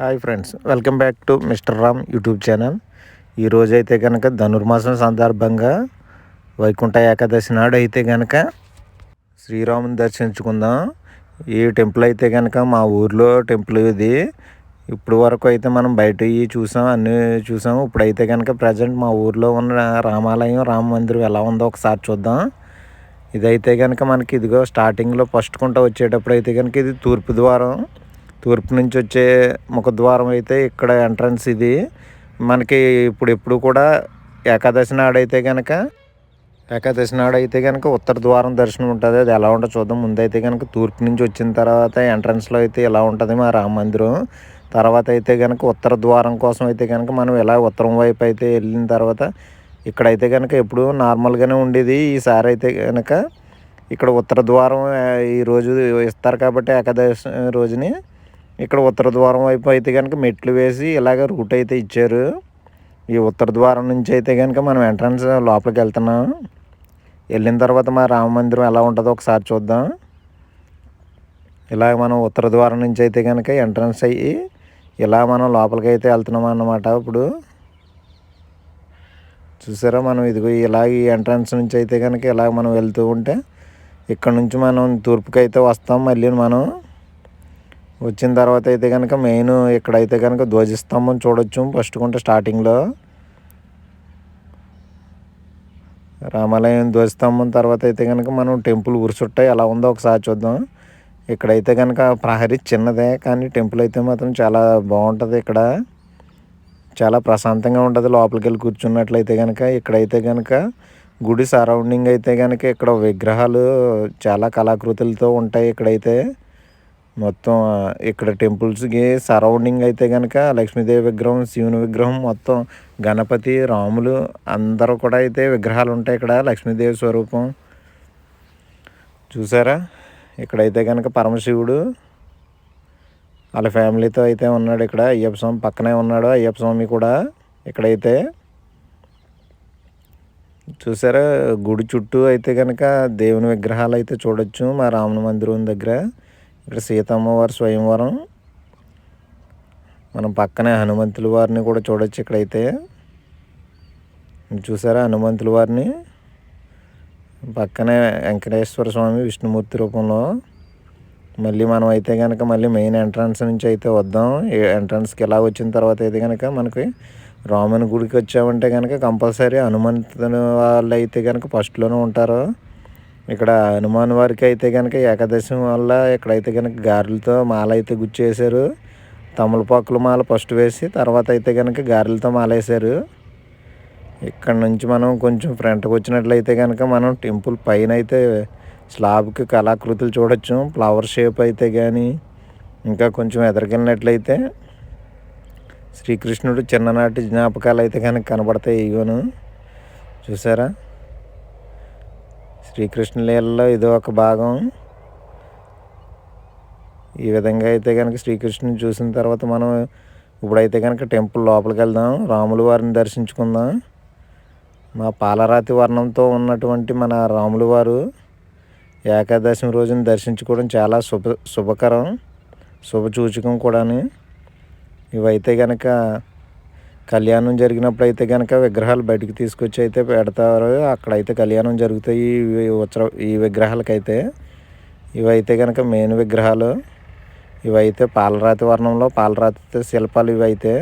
Hi friends, welcome back to mister Ram YouTube channel. ఈరోజైతే కనుక ధనుర్మాసం సందర్భంగా వైకుంఠ ఏకాదశి నాడు అయితే కనుక శ్రీరాముని దర్శించుకుందాం. ఈ టెంపుల్ అయితే కనుక మా ఊర్లో టెంపుల్ ఇది. ఇప్పుడు వరకు అయితే మనం బయట చూసాం, అన్నీ చూసాము. ఇప్పుడైతే కనుక ప్రజెంట్ మా ఊర్లో ఉన్న రామాలయం, రామ మందిరం ఎలా ఉందో ఒకసారి చూద్దాం. ఇదైతే కనుక మనకి ఇదిగో స్టార్టింగ్లో ఫస్ట్ కుంట వచ్చేటప్పుడు అయితే కనుక ఇది తూర్పు ద్వారం. తూర్పు నుంచి వచ్చే ముఖద్వారం అయితే ఇక్కడ ఎంట్రన్స్ ఇది. మనకి ఎప్పుడు కూడా ఏకాదశి నాడైతే కనుక ఉత్తర ద్వారం దర్శనం ఉంటుంది. అది ఎలా ఉంటుందో చూద్దాం. ముందైతే కనుక తూర్పు నుంచి వచ్చిన తర్వాత ఎంట్రన్స్లో అయితే ఇలా ఉంటుంది మా రామ మందిరం. తర్వాత అయితే కనుక ఉత్తర ద్వారం కోసం అయితే కనుక మనం ఇలా ఉత్తరం వైపు అయితే వెళ్ళిన తర్వాత ఇక్కడైతే కనుక ఎప్పుడు నార్మల్గానే ఉండేది. ఈసారి అయితే కనుక ఇక్కడ ఉత్తర ద్వారం ఈరోజు ఇస్తారు కాబట్టి ఏకాదశి రోజుని ఇక్కడ ఉత్తర ద్వారం వైపు అయితే కనుక మెట్లు వేసి ఇలాగ రూట్ అయితే ఇచ్చారు. ఈ ఉత్తర ద్వారం నుంచి అయితే కనుక మనం ఎంట్రన్స్ లోపలికి వెళ్తున్నాం. వెళ్ళిన తర్వాత మా రామ మందిరం ఎలా ఉంటుందో ఒకసారి చూద్దాం. ఇలాగ మనం ఉత్తర ద్వారం నుంచి అయితే కనుక ఎంట్రన్స్ అయ్యి ఇలా మనం లోపలికి అయితే వెళ్తున్నాం అన్నమాట. ఇప్పుడు చూసారా, మనం ఇదిగో ఇలాగ ఈ ఎంట్రన్స్ నుంచి అయితే కనుక ఇలాగ మనం వెళ్తూ ఉంటే ఇక్కడ నుంచి మనం తూర్పుకి అయితే వస్తాం. మళ్ళీ మనం వచ్చిన తర్వాత అయితే కనుక మెయిన్ ఇక్కడైతే కనుక ధ్వజస్తంభం చూడొచ్చు. ఫస్ట్ కుంటే స్టార్టింగ్లో రామాలయం ధ్వజస్తంభం తర్వాత అయితే కనుక మనం టెంపుల్ ఉరుసుట్ట ఎలా ఉందో ఒకసారి చూద్దాం. ఇక్కడైతే కనుక ప్రహరీ చిన్నదే, కానీ టెంపుల్ అయితే మాత్రం చాలా బాగుంటుంది. ఇక్కడ చాలా ప్రశాంతంగా ఉంటుంది. లోపలికి వెళ్ళి కూర్చున్నట్లయితే కనుక ఇక్కడైతే కనుక గుడి సరౌండింగ్ అయితే కనుక ఇక్కడ విగ్రహాలు చాలా కళాకృతులతో ఉంటాయి. ఇక్కడైతే మొత్తం ఇక్కడ టెంపుల్స్కి సరౌండింగ్ అయితే కనుక లక్ష్మీదేవి విగ్రహం, శివుని విగ్రహం, మొత్తం గణపతి, రాములు అందరూ కూడా అయితే విగ్రహాలు ఉంటాయి. ఇక్కడ లక్ష్మీదేవి స్వరూపం చూసారా. ఇక్కడైతే కనుక పరమశివుడు వాళ్ళ ఫ్యామిలీతో అయితే ఉన్నాడు. ఇక్కడ అయ్యప్ప స్వామి పక్కనే ఉన్నాడు. అయ్యప్ప స్వామి కూడా ఇక్కడైతే చూసారా. గుడి చుట్టూ అయితే కనుక దేవుని విగ్రహాలు అయితే చూడొచ్చు మా రాముని మందిరం దగ్గర. ఇక్కడ సీతమ్మవారి స్వయంవరం, మనం పక్కనే హనుమంతుల వారిని కూడా చూడొచ్చు. ఇక్కడైతే చూసారా హనుమంతుల వారిని, పక్కనే వెంకటేశ్వర స్వామి విష్ణుమూర్తి రూపంలో. మళ్ళీ మనం అయితే కనుక మళ్ళీ మెయిన్ ఎంట్రన్స్ నుంచి అయితే వద్దాం. ఎంట్రన్స్కి ఎలా వచ్చిన తర్వాత అయితే కనుక మనకి రాముని గుడికి వచ్చామంటే కనుక కంపల్సరీ హనుమంతుని వాళ్ళు అయితే కనుక ఫస్ట్లోనే ఉంటారు. ఇక్కడ హనుమాన్ వారికి అయితే కనుక ఏకాదశి వల్ల ఇక్కడైతే కనుక గారెలతో మాల అయితే గుచ్చేసారు. తమలపాకుల మాల ఫస్ట్ వేసి తర్వాత అయితే కనుక గారెలతో మాల వేసారు. ఇక్కడ నుంచి మనం కొంచెం ఫ్రంట్కి వచ్చినట్లయితే కనుక మనం టెంపుల్ పైన అయితే స్లాబ్కి కళాకృతులు చూడొచ్చు. ఫ్లవర్ షేప్ అయితే కానీ ఇంకా కొంచెం ఎదరికెళ్ళినట్లయితే శ్రీకృష్ణుడు చిన్ననాటి జ్ఞాపకాలు అయితే కనుక కనబడతాయి. ఇగోను చూసారా, శ్రీకృష్ణ లీలలో ఇదో ఒక భాగం. ఈ విధంగా అయితే కనుక శ్రీకృష్ణుని చూసిన తర్వాత మనం ఇప్పుడైతే కనుక టెంపుల్ లోపలికి వెళ్దాం, రాముల వారిని దర్శించుకుందాం. మా పాలరాతి వర్ణంతో ఉన్నటువంటి మన రాముల వారు ఏకాదశి రోజున దర్శించుకోవడం చాలా శుభకరం, శుభసూచకం కూడా. ఇవైతే కనుక కళ్యాణం జరిగినప్పుడు అయితే కనుక విగ్రహాలు బయటికి తీసుకొచ్చి అయితే పెడతారు. అక్కడైతే కళ్యాణం జరుగుతాయి ఈ విగ్రహాలకైతే. ఇవైతే కనుక మెయిన్ విగ్రహాలు. ఇవైతే పాలరాతి వర్ణంలో పాలరాతి శిల్పాలు. ఇవైతే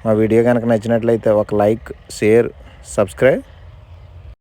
మా వీడియో కనుక నచ్చినట్లయితే ఒక లైక్, షేర్, సబ్స్క్రైబ్.